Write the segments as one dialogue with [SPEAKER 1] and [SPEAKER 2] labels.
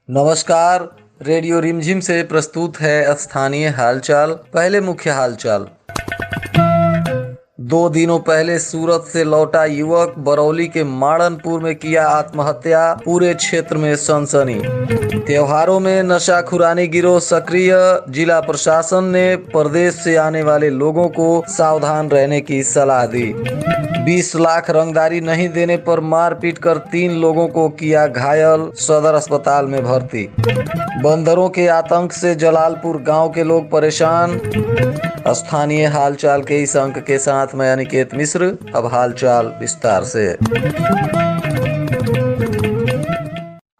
[SPEAKER 1] नमस्कार। रेडियो रिमझिम से प्रस्तुत है स्थानीय हालचाल। पहले मुख्य हालचाल। 2 दिनों पहले सूरत से लौटा युवक, बरौली के माड़नपुर में किया आत्महत्या, पूरे क्षेत्र में सनसनी। त्योहारों में नशाखुरानी गिरोह सक्रिय, जिला प्रशासन ने प्रदेश से आने वाले लोगों को सावधान रहने की सलाह दी। 20 लाख रंगदारी नहीं देने पर मारपीट कर 3 लोगों को किया घायल, सदर अस्पताल में भर्ती। बंदरों के आतंक से जलालपुर गांव के लोग परेशान। स्थानीय हालचाल के इस अंक के साथ मैं अनिकेत मिश्र। अब हालचाल विस्तार से।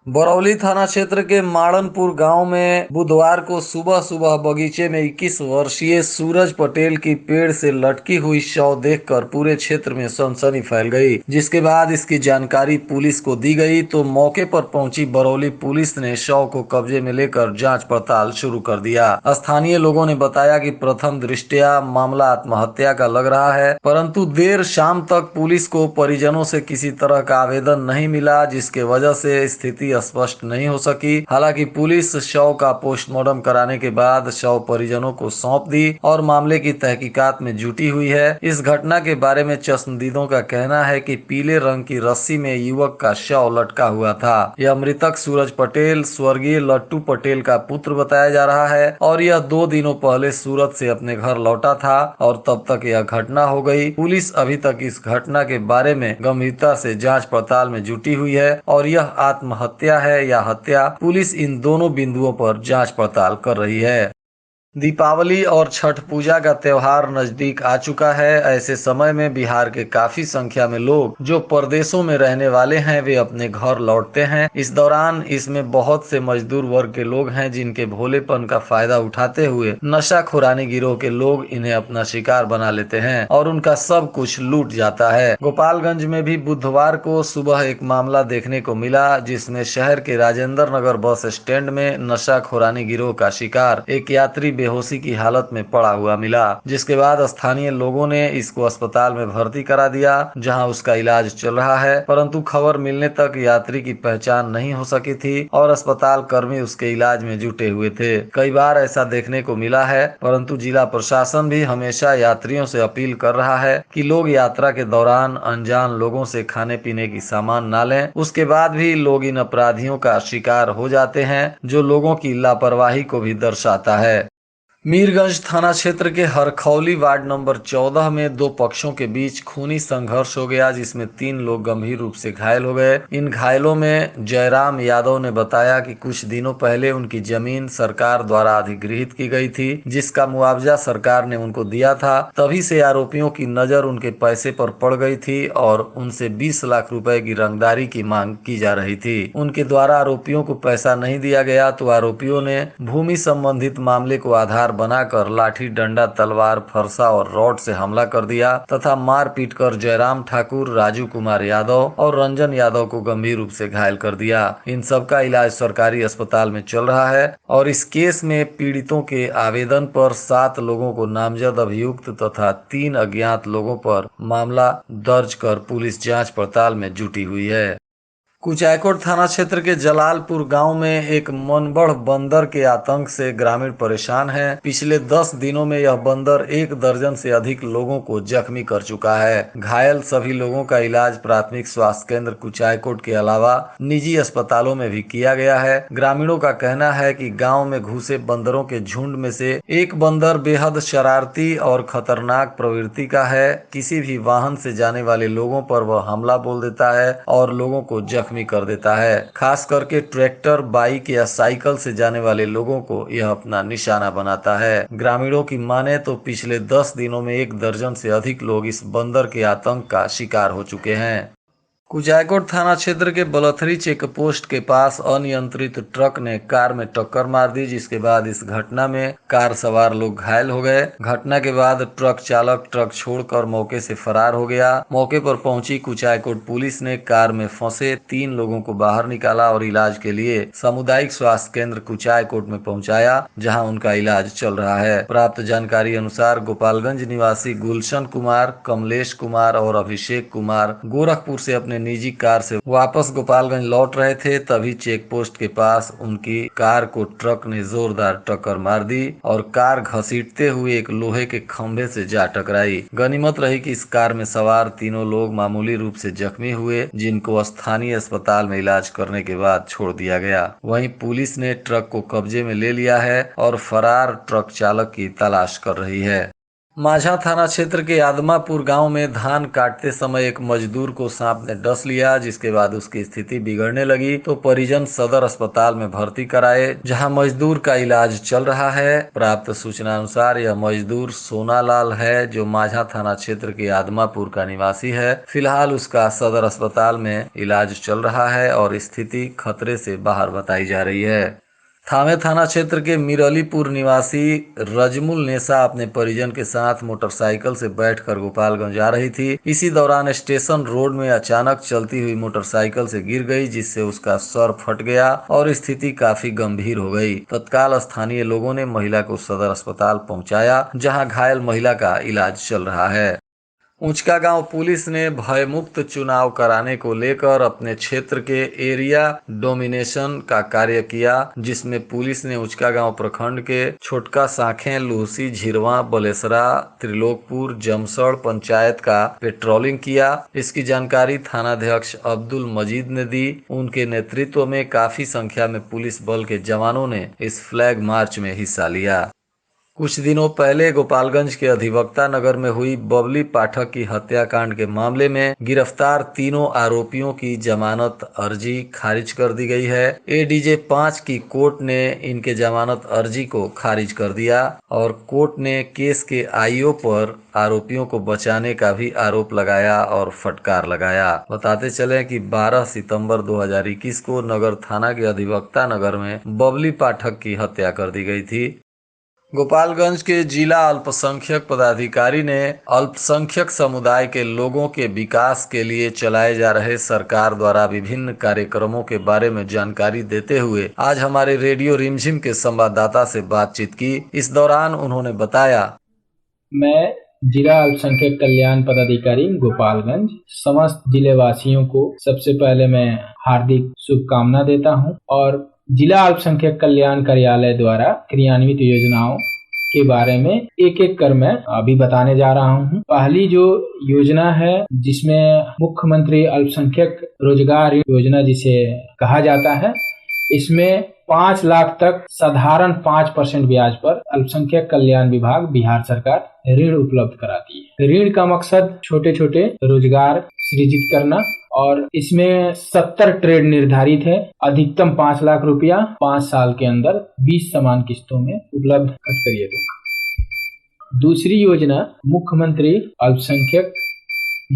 [SPEAKER 1] बरौली थाना क्षेत्र के माड़नपुर गांव में बुधवार को सुबह सुबह बगीचे में 21 वर्षीय सूरज पटेल की पेड़ से लटकी हुई शव देखकर पूरे क्षेत्र में सनसनी फैल गई। जिसके बाद इसकी जानकारी पुलिस को दी गई तो मौके पर पहुंची बरौली पुलिस ने शव को कब्जे में लेकर जांच पड़ताल शुरू कर दिया। स्थानीय लोगों ने बताया कि प्रथम दृष्टया मामला आत्महत्या का लग रहा है, परंतु देर शाम तक पुलिस को परिजनों से किसी तरह का आवेदन नहीं मिला, जिसके वजह से स्थिति स्पष्ट नहीं हो सकी। हालांकि पुलिस शव का पोस्टमार्टम कराने के बाद शव परिजनों को सौंप दी और मामले की तहकीकात में जुटी हुई है। इस घटना के बारे में चश्मदीदों का कहना है कि पीले रंग की रस्सी में युवक का शव लटका हुआ था। यह मृतक सूरज पटेल स्वर्गीय लट्टू पटेल का पुत्र बताया जा रहा है और यह 2 दिनों पहले सूरत से अपने घर लौटा था और तब तक यह घटना हो गई। पुलिस अभी तक इस घटना के बारे में गंभीरता से जांच पड़ताल में जुटी हुई है और यह आत्महत्या है या हत्या, पुलिस इन दोनों बिंदुओं पर जांच पड़ताल कर रही है। दीपावली और छठ पूजा का त्योहार नजदीक आ चुका है। ऐसे समय में बिहार के काफी संख्या में लोग जो परदेशों में रहने वाले हैं वे अपने घर लौटते हैं। इस दौरान इसमें बहुत से मजदूर वर्ग के लोग हैं जिनके भोलेपन का फायदा उठाते हुए नशाखुरानी गिरोह के लोग इन्हें अपना शिकार बना लेते हैं और उनका सब कुछ लूट जाता है। गोपालगंज में भी बुधवार को सुबह एक मामला देखने को मिला जिसमें शहर के राजेंद्र नगर बस स्टैंड में नशाखुरानी गिरोह का शिकार एक यात्री बेहोशी की हालत में पड़ा हुआ मिला, जिसके बाद स्थानीय लोगों ने इसको अस्पताल में भर्ती करा दिया जहां उसका इलाज चल रहा है, परंतु खबर मिलने तक यात्री की पहचान नहीं हो सकी थी और अस्पताल कर्मी उसके इलाज में जुटे हुए थे। कई बार ऐसा देखने को मिला है, परंतु जिला प्रशासन भी हमेशा यात्रियों से अपील कर रहा है कि लोग यात्रा के दौरान अनजान लोगों से खाने पीने की सामान न लें। उसके बाद भी लोग इन अपराधियों का शिकार हो जाते हैं जो लोगों की लापरवाही को भी दर्शाता है। मीरगंज थाना क्षेत्र के हरखौली वार्ड नंबर 14 में 2 पक्षों के बीच खूनी संघर्ष हो गया जिसमें 3 लोग गंभीर रूप से घायल हो गए। इन घायलों में जयराम यादव ने बताया कि कुछ दिनों पहले उनकी जमीन सरकार द्वारा अधिग्रहित की गई थी जिसका मुआवजा सरकार ने उनको दिया था। तभी से आरोपियों की नजर उनके पैसे पर पड़ गई थी और उनसे 20 लाख रुपए की रंगदारी की मांग की जा रही थी। उनके द्वारा आरोपियों को पैसा नहीं दिया गया तो आरोपियों ने भूमि संबंधित मामले को आधार बनाकर लाठी डंडा तलवार फरसा और रॉड से हमला कर दिया तथा मार पीट कर जयराम ठाकुर, राजू कुमार यादव और रंजन यादव को गंभीर रूप से घायल कर दिया। इन सब का इलाज सरकारी अस्पताल में चल रहा है और इस केस में पीड़ितों के आवेदन पर 7 लोगों को नामजद अभियुक्त तथा 3 अज्ञात लोगों पर मामला दर्ज कर पुलिस जांच पड़ताल में जुटी हुई है। कुचायकोट थाना क्षेत्र के जलालपुर गांव में एक मनबढ़ बंदर के आतंक से ग्रामीण परेशान हैं। पिछले 10 दिनों में यह बंदर 1 दर्जन से अधिक लोगों को जख्मी कर चुका है। घायल सभी लोगों का इलाज प्राथमिक स्वास्थ्य केंद्र कुचायकोट के अलावा निजी अस्पतालों में भी किया गया है। ग्रामीणों का कहना है कि गाँव में घुसे बंदरों के झुंड में से एक बंदर बेहद शरारती और खतरनाक प्रवृत्ति का है। किसी भी वाहन से जाने वाले लोगों पर वह हमला बोल देता है और लोगों को जख्मी कर देता है। खास करके ट्रैक्टर, बाइक या साइकिल से जाने वाले लोगों को यह अपना निशाना बनाता है। ग्रामीणों की माने तो पिछले 10 दिनों में 1 दर्जन से अधिक लोग इस बंदर के आतंक का शिकार हो चुके हैं। कुचायकोट थाना क्षेत्र के बलथरी चेक पोस्ट के पास अनियंत्रित ट्रक ने कार में टक्कर मार दी, जिसके बाद इस घटना में कार सवार लोग घायल हो गए। घटना के बाद ट्रक चालक ट्रक छोड़कर मौके से फरार हो गया। मौके पर पहुंची कुचायकोट पुलिस ने कार में फंसे 3 लोगों को बाहर निकाला और इलाज के लिए सामुदायिक स्वास्थ्य केंद्र कुचायकोट में पहुंचाया, जहां उनका इलाज चल रहा है। प्राप्त जानकारी अनुसार गोपालगंज निवासी गुलशन कुमार, कमलेश कुमार और अभिषेक कुमार गोरखपुर से अपने निजी कार से वापस गोपालगंज लौट रहे थे, तभी चेक पोस्ट के पास उनकी कार को ट्रक ने जोरदार टक्कर मार दी और कार घसीटते हुए एक लोहे के खंभे से जा टकराई। गनीमत रही कि इस कार में सवार तीनों लोग मामूली रूप से जख्मी हुए, जिनको स्थानीय अस्पताल में इलाज करने के बाद छोड़ दिया गया। वहीं पुलिस ने ट्रक को कब्जे में ले लिया है और फरार ट्रक चालक की तलाश कर रही है। माझा थाना क्षेत्र के आदमापुर गांव में धान काटते समय एक मजदूर को सांप ने डस लिया, जिसके बाद उसकी स्थिति बिगड़ने लगी तो परिजन सदर अस्पताल में भर्ती कराए, जहां मजदूर का इलाज चल रहा है। प्राप्त सूचना अनुसार यह मजदूर सोनालाल है, जो माझा थाना क्षेत्र के आदमापुर का निवासी है। फिलहाल उसका सदर अस्पताल में इलाज चल रहा है और स्थिति खतरे से बाहर बताई जा रही है। थावे थाना क्षेत्र के मिरलीपुर निवासी रजमुल नेसा अपने परिजन के साथ मोटरसाइकिल से बैठकर गोपालगंज जा रही थी। इसी दौरान स्टेशन रोड में अचानक चलती हुई मोटरसाइकिल से गिर गई, जिससे उसका सर फट गया और स्थिति काफी गंभीर हो गई। तत्काल स्थानीय लोगों ने महिला को सदर अस्पताल पहुंचाया, जहां घायल महिला का इलाज चल रहा है। ऊंचका गांव पुलिस ने भयमुक्त चुनाव कराने को लेकर अपने क्षेत्र के एरिया डोमिनेशन का कार्य किया, जिसमें पुलिस ने ऊंचका गांव प्रखंड के छोटका साखें, लूसी, झिरवा, बलेसरा, त्रिलोकपुर, जमसड़ पंचायत का पेट्रोलिंग किया। इसकी जानकारी थानाध्यक्ष अब्दुल मजीद ने दी। उनके नेतृत्व में काफी संख्या में पुलिस बल के जवानों ने इस फ्लैग मार्च में हिस्सा लिया। कुछ दिनों पहले गोपालगंज के अधिवक्ता नगर में हुई बबली पाठक की हत्याकांड के मामले में गिरफ्तार तीनों आरोपियों की जमानत अर्जी खारिज कर दी गई है। एडीजे 5 की कोर्ट ने इनके जमानत अर्जी को खारिज कर दिया और कोर्ट ने केस के आईओ पर आरोपियों को बचाने का भी आरोप लगाया और फटकार लगाया। बताते चले कि 12 सितंबर 2021 को नगर थाना के अधिवक्ता नगर में बबली पाठक की हत्या कर दी गई थी। गोपालगंज के जिला अल्पसंख्यक पदाधिकारी ने अल्पसंख्यक समुदाय के लोगों के विकास के लिए चलाए जा रहे सरकार द्वारा विभिन्न कार्यक्रमों के बारे में जानकारी देते हुए आज हमारे रेडियो रिमझिम के संवाददाता से बातचीत की। इस दौरान उन्होंने बताया,
[SPEAKER 2] मैं जिला अल्पसंख्यक कल्याण पदाधिकारी गोपालगंज समस्त जिले वासियों को सबसे पहले मैं हार्दिक शुभकामना देता हूं और जिला अल्पसंख्यक कल्याण कार्यालय द्वारा क्रियान्वित योजनाओं के बारे में एक एक कर मैं अभी बताने जा रहा हूं। पहली जो योजना है, जिसमें मुख्यमंत्री अल्पसंख्यक रोजगार योजना जिसे कहा जाता है, इसमें 5 लाख तक साधारण 5% ब्याज पर अल्पसंख्यक कल्याण विभाग बिहार सरकार ऋण उपलब्ध कराती है। ऋण का मकसद छोटे छोटे रोजगार सृजित करना और इसमें 70 ट्रेड निर्धारित है। अधिकतम 5 लाख रुपया 5 साल के अंदर 20 समान किस्तों में उपलब्ध करिएगा। दूसरी योजना मुख्यमंत्री अल्पसंख्यक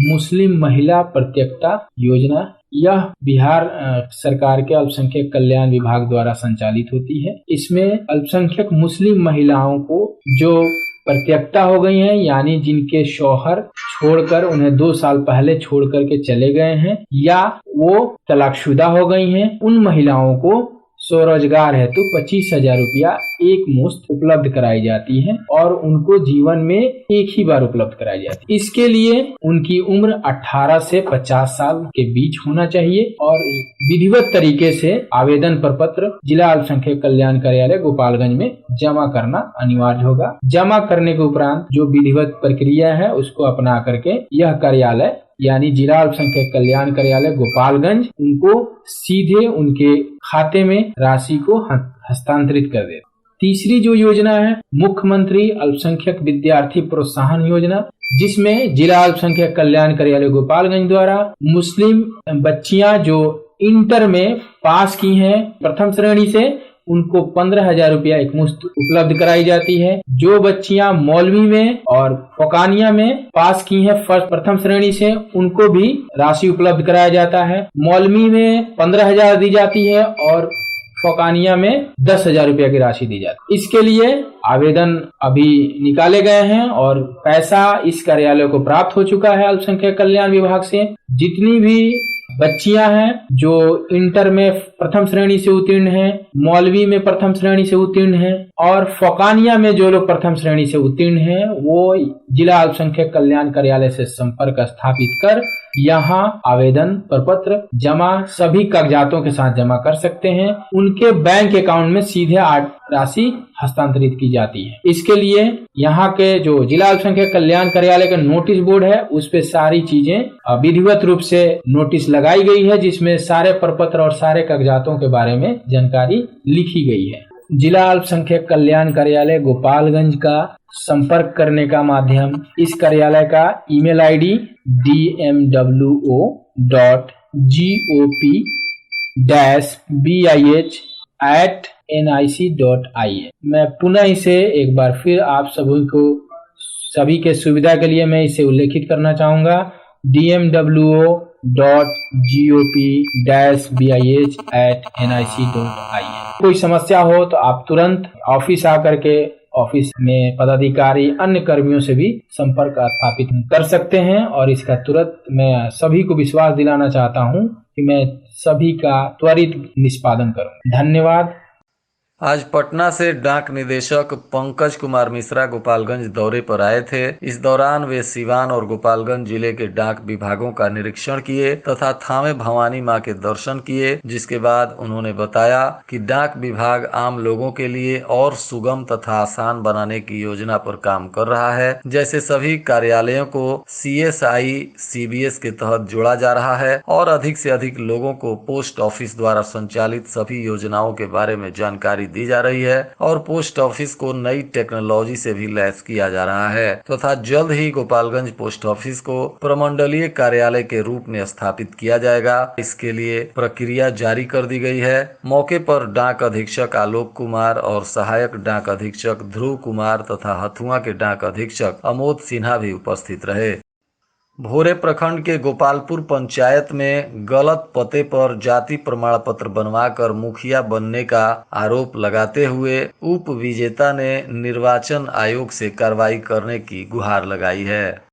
[SPEAKER 2] मुस्लिम महिला प्रत्यक्षता योजना, यह बिहार सरकार के अल्पसंख्यक कल्याण विभाग द्वारा संचालित होती है। इसमें अल्पसंख्यक मुस्लिम महिलाओं को जो प्रत्यक्षता हो गई हैं, यानी जिनके शौहर छोड़कर उन्हें 2 साल पहले छोड़ करके चले गए हैं या वो तलाकशुदा हो गई हैं, उन महिलाओं को स्वरोजगार हेतु 25,000 रुपया एक मुश्त उपलब्ध कराई जाती है और उनको जीवन में एक ही बार उपलब्ध कराई जाती है। इसके लिए उनकी उम्र 18 से 50 साल के बीच होना चाहिए और विधिवत तरीके से आवेदन प्रपत्र जिला अल्पसंख्यक कल्याण कार्यालय गोपालगंज में जमा करना अनिवार्य होगा। जमा करने के उपरांत जो विधिवत प्रक्रिया है उसको अपना करके यह कार्यालय यानी जिला अल्पसंख्यक कल्याण कार्यालय गोपालगंज उनको सीधे उनके खाते में राशि को हस्तांतरित कर दे। तीसरी जो योजना है मुख्यमंत्री अल्पसंख्यक विद्यार्थी प्रोत्साहन योजना, जिसमें जिला अल्पसंख्यक कल्याण कार्यालय गोपालगंज द्वारा मुस्लिम बच्चियां जो इंटर में पास की हैं प्रथम श्रेणी से, उनको 15,000 रुपया एक मुश्त उपलब्ध कराई जाती है। जो बच्चियां मौलवी में और फोकानिया में पास की हैं प्रथम श्रेणी से, उनको भी राशि उपलब्ध कराया जाता है। मौलवी में 15,000 दी जाती है और फोकानिया में 10,000 रुपया की राशि दी जाती है। इसके लिए आवेदन अभी निकाले गए हैं और पैसा इस कार्यालय को प्राप्त हो चुका है अल्पसंख्यक कल्याण विभाग से। जितनी भी बच्चियां हैं जो इंटर में प्रथम श्रेणी से उत्तीर्ण हैं, मौलवी में प्रथम श्रेणी से उत्तीर्ण हैं और फोकानिया में जो लोग प्रथम श्रेणी से उत्तीर्ण हैं, वो जिला अल्पसंख्यक कल्याण कार्यालय से संपर्क स्थापित कर यहाँ आवेदन प्रपत्र जमा सभी कागजातों के साथ जमा कर सकते हैं। उनके बैंक अकाउंट में सीधे राशि हस्तांतरित की जाती है। इसके लिए यहाँ के जो जिला अल्पसंख्यक कल्याण कार्यालय का नोटिस बोर्ड है, उस पे सारी चीजें विधिवत रूप से नोटिस लगाई गई है, जिसमें सारे प्रपत्र और सारे कागजातों के बारे में जानकारी लिखी गई है। जिला अल्पसंख्यक कल्याण कार्यालय गोपालगंज का संपर्क करने का माध्यम, इस कार्यालय का ईमेल आईडी dmwo.gop-bih@nic.in। मैं पुनः इसे एक बार फिर आप सभी के सुविधा के लिए मैं इसे उल्लेखित करना चाहूंगा, dmwo.gop-bih@nic.in। कोई समस्या हो तो आप तुरंत ऑफिस आकर के ऑफिस में पदाधिकारी अन्य कर्मियों से भी संपर्क स्थापित कर सकते हैं और इसका तुरंत मैं सभी को विश्वास दिलाना चाहता हूं कि मैं सभी का त्वरित निष्पादन करूं। धन्यवाद।
[SPEAKER 1] आज पटना से डाक निदेशक पंकज कुमार मिश्रा गोपालगंज दौरे पर आए थे। इस दौरान वे सिवान और गोपालगंज जिले के डाक विभागों का निरीक्षण किए तथा थावे भवानी मां के दर्शन किए, जिसके बाद उन्होंने बताया कि डाक विभाग आम लोगों के लिए और सुगम तथा आसान बनाने की योजना पर काम कर रहा है। जैसे सभी कार्यालयों को CSI CBS के तहत जोड़ा जा रहा है और अधिक से अधिक लोगों को पोस्ट ऑफिस द्वारा संचालित सभी योजनाओं के बारे में जानकारी दी जा रही है और पोस्ट ऑफिस को नई टेक्नोलॉजी से भी लैस किया जा रहा है तथा जल्द ही गोपालगंज पोस्ट ऑफिस को प्रमंडलीय कार्यालय के रूप में स्थापित किया जाएगा। इसके लिए प्रक्रिया जारी कर दी गई है। मौके पर डाक अधीक्षक आलोक कुमार और सहायक डाक अधीक्षक ध्रुव कुमार तथा हथुआ के डाक अधीक्षक अमोद सिन्हा भी उपस्थित रहे। भोरे प्रखंड के गोपालपुर पंचायत में गलत पते पर जाति प्रमाण पत्र बनवाकर मुखिया बनने का आरोप लगाते हुए उप विजेता ने निर्वाचन आयोग से कार्रवाई करने की गुहार लगाई है।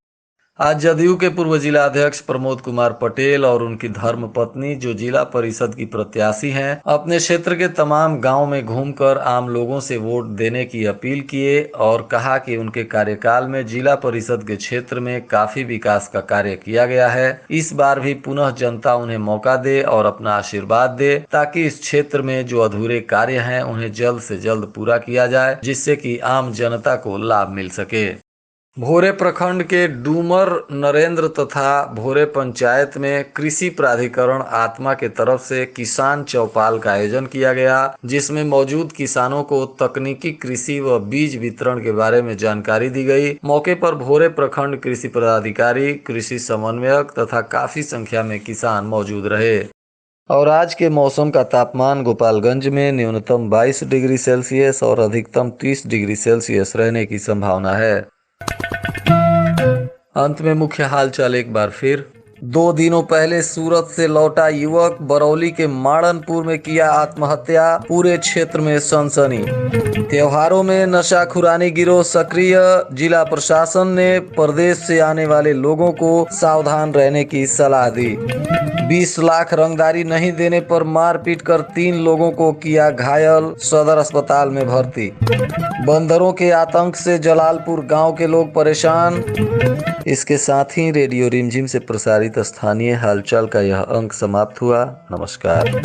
[SPEAKER 1] आज जदयू के पूर्व जिला अध्यक्ष प्रमोद कुमार पटेल और उनकी धर्मपत्नी, जो जिला परिषद की प्रत्याशी हैं, अपने क्षेत्र के तमाम गांव में घूमकर आम लोगों से वोट देने की अपील किए और कहा कि उनके कार्यकाल में जिला परिषद के क्षेत्र में काफी विकास का कार्य किया गया है। इस बार भी पुनः जनता उन्हें मौका दे और अपना आशीर्वाद दे ताकि इस क्षेत्र में जो अधूरे कार्य हैं उन्हें जल्द से जल्द पूरा किया जाए, जिससे कि आम जनता को लाभ मिल सके। भोरे प्रखंड के डूमर नरेंद्र तथा भोरे पंचायत में कृषि प्राधिकरण आत्मा के तरफ से किसान चौपाल का आयोजन किया गया, जिसमें मौजूद किसानों को तकनीकी कृषि व बीज वितरण के बारे में जानकारी दी गई। मौके पर भोरे प्रखंड कृषि पदाधिकारी, कृषि समन्वयक तथा काफी संख्या में किसान मौजूद रहे। और आज के मौसम का तापमान गोपालगंज में न्यूनतम 22 डिग्री सेल्सियस और अधिकतम 30 डिग्री सेल्सियस रहने की संभावना है। अंत में मुख्य हालचाल एक बार फिर। 2 दिनों पहले सूरत से लौटा युवक, बरौली के माड़नपुर में किया आत्महत्या, पूरे क्षेत्र में सनसनी। त्योहारों में नशाखुरानी गिरोह सक्रिय, जिला प्रशासन ने प्रदेश से आने वाले लोगों को सावधान रहने की सलाह दी। 20 लाख रंगदारी नहीं देने पर मारपीट कर 3 लोगों को किया घायल, सदर अस्पताल में भर्ती। बंदरों के आतंक से जलालपुर गांव के लोग परेशान। इसके साथ ही रेडियो रिमझिम से प्रसारित स्थानीय हालचाल का यह अंक समाप्त हुआ। नमस्कार।